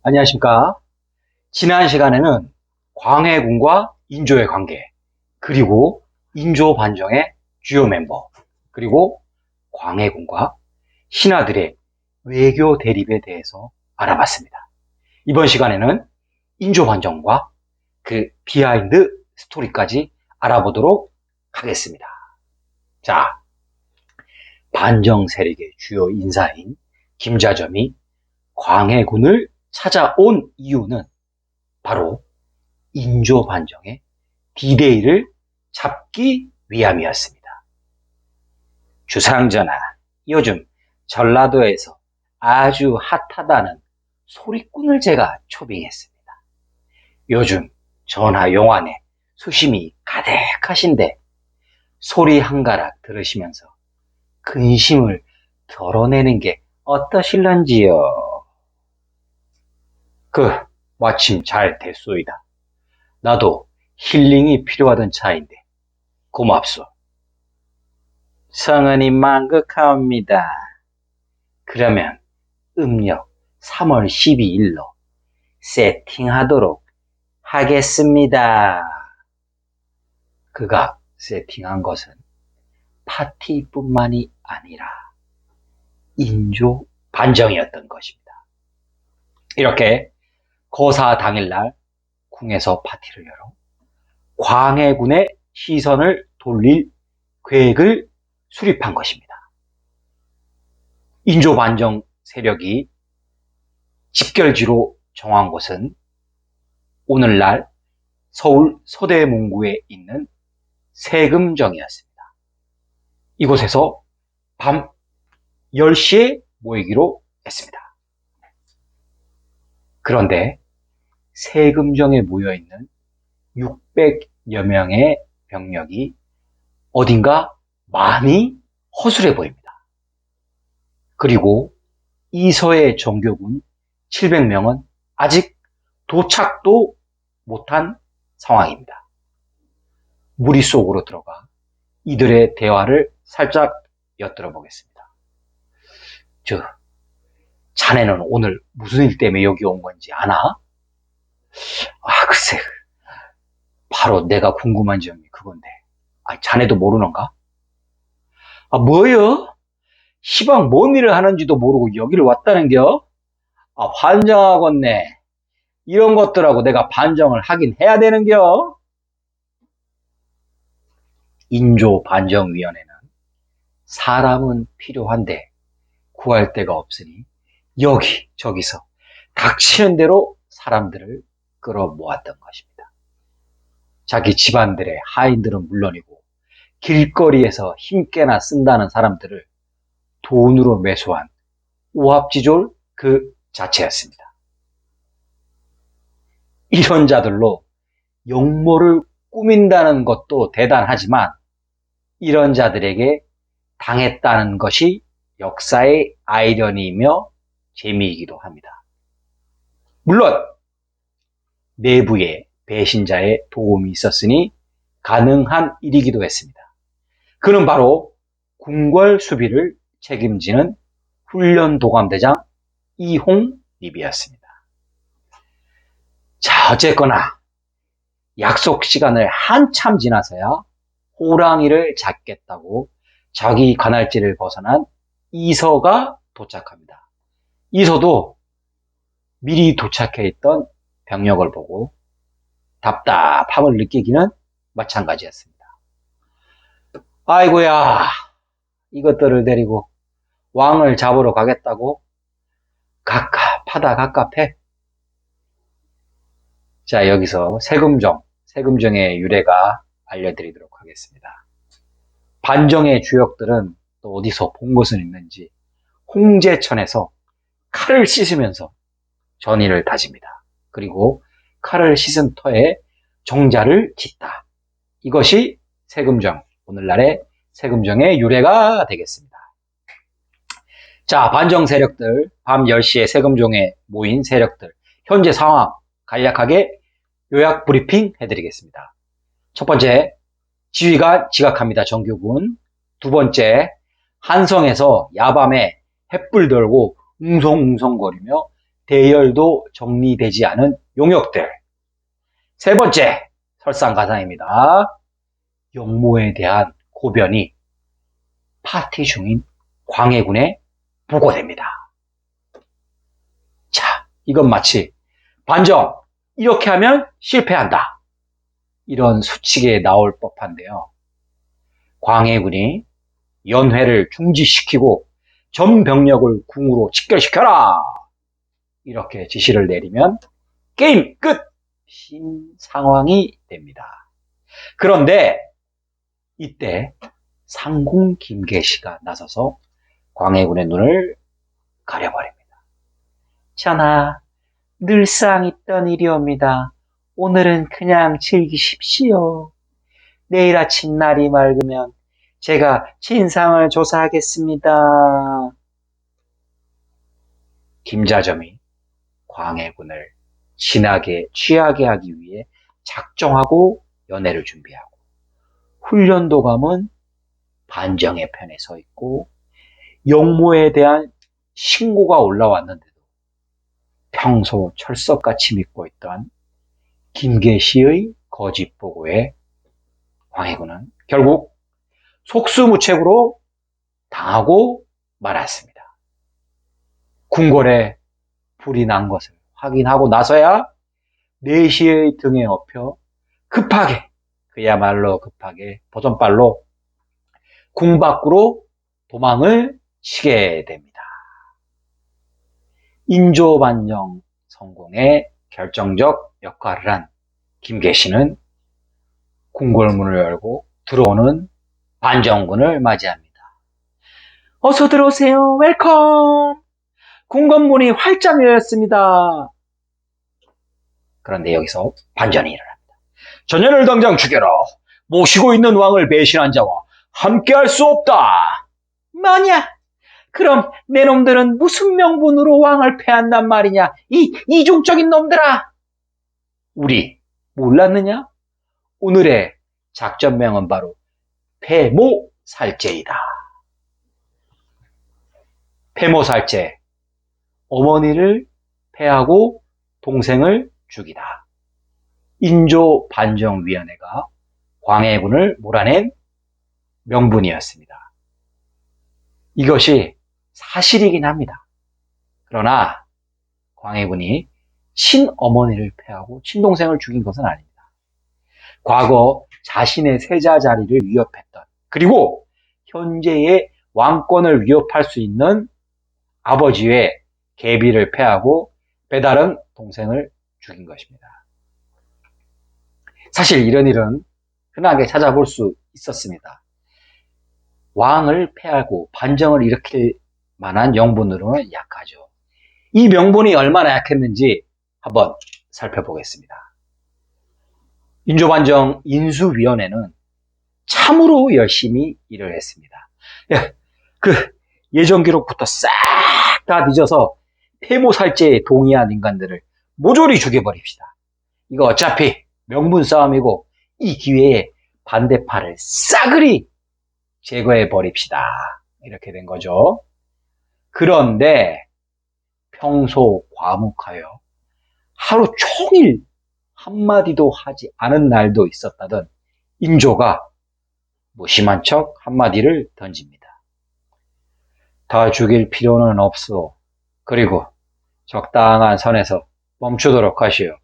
안녕하십니까. 지난 시간에는 광해군과 인조의 관계, 그리고 인조 반정의 주요 멤버, 그리고 광해군과 신하들의 외교 대립에 대해서 알아봤습니다. 이번 시간에는 인조 반정과 그 비하인드 스토리까지 알아보도록 하겠습니다. 자, 반정 세력의 주요 인사인 김자점이 광해군을 찾아온 이유는 바로 인조 반정의 D-Day를 잡기 위함이었습니다. 주상전하, 요즘 전라도에서 아주 핫하다는 소리꾼을 제가 초빙했습니다. 요즘 전하 용안에 수심이 가득하신데 소리 한 가락 들으시면서 근심을 덜어내는 게 어떠실런지요? 마침 잘 됐소이다. 나도 힐링이 필요하던 차인데 고맙소. 성은이 만극하옵니다. 그러면 음력 3월 12일로 세팅하도록 하겠습니다. 그가 세팅한 것은 파티뿐만이 아니라 인조 반정이었던 것입니다. 이렇게 거사 당일날 궁에서 파티를 열어 광해군의 시선을 돌릴 계획을 수립한 것입니다. 인조 반정 세력이 집결지로 정한 곳은 오늘날 서울 서대문구에 있는 세금정이었습니다. 이곳에서 밤 10시에 모이기로 했습니다. 그런데 세금정에 모여있는 600여 명의 병력이 어딘가 많이 허술해 보입니다. 그리고 이서의 정교군 700명은 아직 도착도 못한 상황입니다. 무리 속으로 들어가 이들의 대화를 살짝 엿들어 보겠습니다. 자네는 오늘 무슨 일 때문에 여기 온 건지 아나? 글쎄, 바로 내가 궁금한 점이 그건데. 자네도 모르는가? 뭐요? 시방 뭔 일을 하는지도 모르고 여기를 왔다는겨? 환장하겠네. 이런 것들하고 내가 반정을 하긴 해야 되는겨? 인조 반정위원회는 사람은 필요한데 구할 데가 없으니 여기저기서 닥치는 대로 사람들을 끌어모았던 것입니다. 자기 집안들의 하인들은 물론이고 길거리에서 힘께나 쓴다는 사람들을 돈으로 매수한 오합지졸 그 자체였습니다. 이런 자들로 역모를 꾸민다는 것도 대단하지만 이런 자들에게 당했다는 것이 역사의 아이러니이며 재미이기도 합니다. 물론 내부에 배신자의 도움이 있었으니 가능한 일이기도 했습니다. 그는 바로 궁궐 수비를 책임지는 훈련도감대장 이홍립이었습니다. 자, 어쨌거나 약속 시간을 한참 지나서야 호랑이를 잡겠다고 자기 관할지를 벗어난 이서가 도착합니다. 이서도 미리 도착해 있던 병력을 보고 답답함을 느끼기는 마찬가지였습니다. 아이고야, 이것들을 데리고 왕을 잡으러 가겠다고? 갑갑해. 자, 여기서 세금정의 유래가 알려드리도록 하겠습니다. 반정의 주역들은 또 어디서 본 것은 있는지 홍제천에서 칼을 씻으면서 전의를 다집니다. 그리고 칼을 씻은 터에 정자를 짓다. 이것이 세금정, 오늘날의 세금정의 유래가 되겠습니다. 자, 반정 세력들, 밤 10시에 세금정에 모인 세력들, 현재 상황 간략하게 요약 브리핑 해드리겠습니다. 첫 번째, 지휘관 지각합니다. 정규군. 두 번째, 한성에서 야밤에 횃불 들고 웅성웅성거리며 대열도 정리되지 않은 용역들. 세 번째, 설상가상입니다. 용모에 대한 고변이 파티 중인 광해군에 보고됩니다. 자, 이건 마치 반정, 이렇게 하면 실패한다. 이런 수칙에 나올 법한데요. 광해군이 연회를 중지시키고 전 병력을 궁으로 직결시켜라. 이렇게 지시를 내리면 게임 끝! 신 상황이 됩니다. 그런데 이때 상궁 김계시가 나서서 광해군의 눈을 가려버립니다. 전하, 늘상 있던 일이옵니다. 오늘은 그냥 즐기십시오. 내일 아침 날이 맑으면 제가 진상을 조사하겠습니다. 김자점이 광해군을 취하게 하기 위해 작정하고 연회를 준비하고, 훈련도감은 반정의 편에 서 있고 용모에 대한 신고가 올라왔는데도 평소 철석같이 믿고 있던 김계시의 거짓 보고에 광해군은 결국 속수무책으로 당하고 말았습니다. 궁궐에 불이 난 것을 확인하고 나서야 내시의 등에 업혀 급하게, 그야말로 급하게 버선발로 궁 밖으로 도망을 치게 됩니다. 인조반정 성공에 결정적 역할을 한 김계시는 궁궐문을 열고 들어오는 반정군을 맞이합니다. 어서 들어오세요. 웰컴. 궁궐문이 활짝 열렸습니다. 그런데 여기서 반전이 일어납니다. 전현을 당장 죽여라. 모시고 있는 왕을 배신한 자와 함께할 수 없다. 뭐냐? 그럼 내 놈들은 무슨 명분으로 왕을 패한단 말이냐? 이 이중적인 놈들아. 우리 몰랐느냐? 오늘의 작전명은 바로 패모살제이다. 패모살제, 어머니를 패하고 동생을 죽이다. 인조반정위원회가 광해군을 몰아낸 명분이었습니다. 이것이 사실이긴 합니다. 그러나 광해군이 친어머니를 패하고 친동생을 죽인 것은 아닙니다. 과거 자신의 세자 자리를 위협했던, 그리고 현재의 왕권을 위협할 수 있는 아버지의 계비를 패하고 배다른 동생을 죽인 것입니다. 사실 이런 일은 흔하게 찾아볼 수 있었습니다. 왕을 패하고 반정을 일으킬 만한 명분으로는 약하죠. 이 명분이 얼마나 약했는지 한번 살펴보겠습니다. 인조반정 인수위원회는 참으로 열심히 일을 했습니다. 예전 기록부터 싹 다 뒤져서 패모살제에 동의한 인간들을 모조리 죽여버립시다. 이거 어차피 명분 싸움이고 이 기회에 반대파를 싸그리 제거해 버립시다. 이렇게 된 거죠. 그런데 평소 과묵하여 하루 종일 한마디도 하지 않은 날도 있었다던 인조가 무심한 척 한마디를 던집니다. 더 죽일 필요는 없소. 그리고 적당한 선에서 멈추도록 하시오.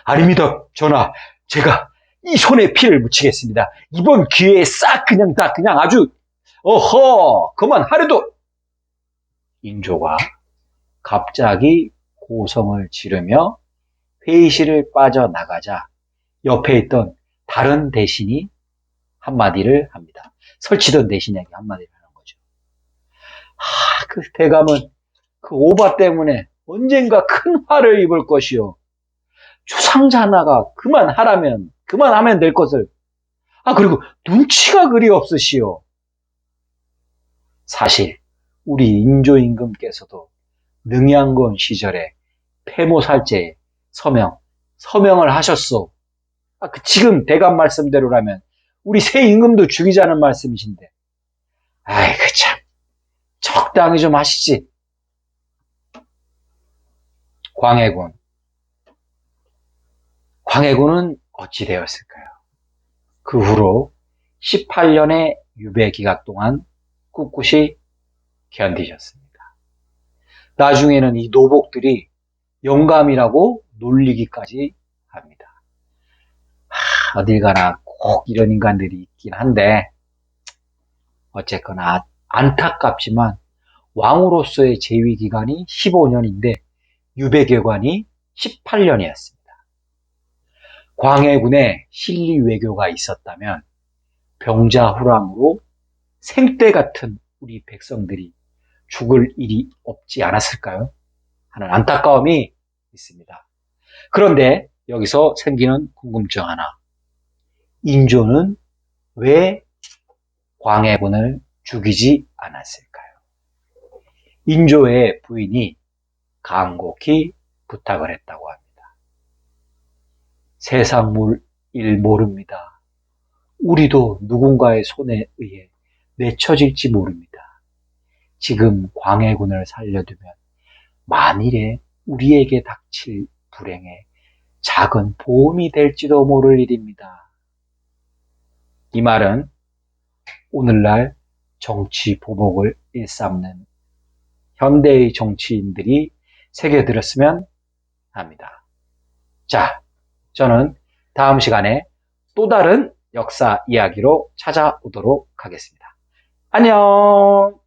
아닙니다, 전하. 제가 이 손에 피를 묻히겠습니다. 이번 기회에 싹 그냥 아주 어허 그만하려도. 인조가 갑자기 고성을 지르며 회의실을 빠져나가자 옆에 있던 다른 대신이 한마디를 합니다. 설치던 대신에게 한마디를 하는 거죠. 그 대감은 그 오바 때문에 언젠가 큰 화를 입을 것이요. 주상자 하나가 그만하면 될 것을. 그리고 눈치가 그리 없으시오. 사실 우리 인조임금께서도 능양군 시절에 패모살제에 서명을 하셨소. 지금 대감 말씀대로라면 우리 새 임금도 죽이자는 말씀이신데. 아이고 참, 적당히 좀 하시지. 광해군. 광해군은 어찌 되었을까요? 그 후로 18년의 유배 기간 동안 꿋꿋이 견디셨습니다. 나중에는 이 노복들이 영감이라고 놀리기까지 합니다. 어딜 가나 꼭 이런 인간들이 있긴 한데 어쨌거나 안타깝지만 왕으로서의 재위 기간이 15년인데 유배기간이 18년이었습니다. 광해군에 실리 외교가 있었다면 병자호란으로 생떼 같은 우리 백성들이 죽을 일이 없지 않았을까요? 하는 안타까움이 있습니다. 그런데 여기서 생기는 궁금증 하나. 인조는 왜 광해군을 죽이지 않았을까요? 인조의 부인이 간곡히 부탁을 했다고 합니다. 세상 일 모릅니다. 우리도 누군가의 손에 의해 내쳐질지 모릅니다. 지금 광해군을 살려두면 만일에 우리에게 닥칠 불행에 작은 보험이 될지도 모를 일입니다. 이 말은 오늘날 정치 보복을 일삼는 현대의 정치인들이 새겨들었으면 합니다. 자, 저는 다음 시간에 또 다른 역사 이야기로 찾아오도록 하겠습니다. 안녕!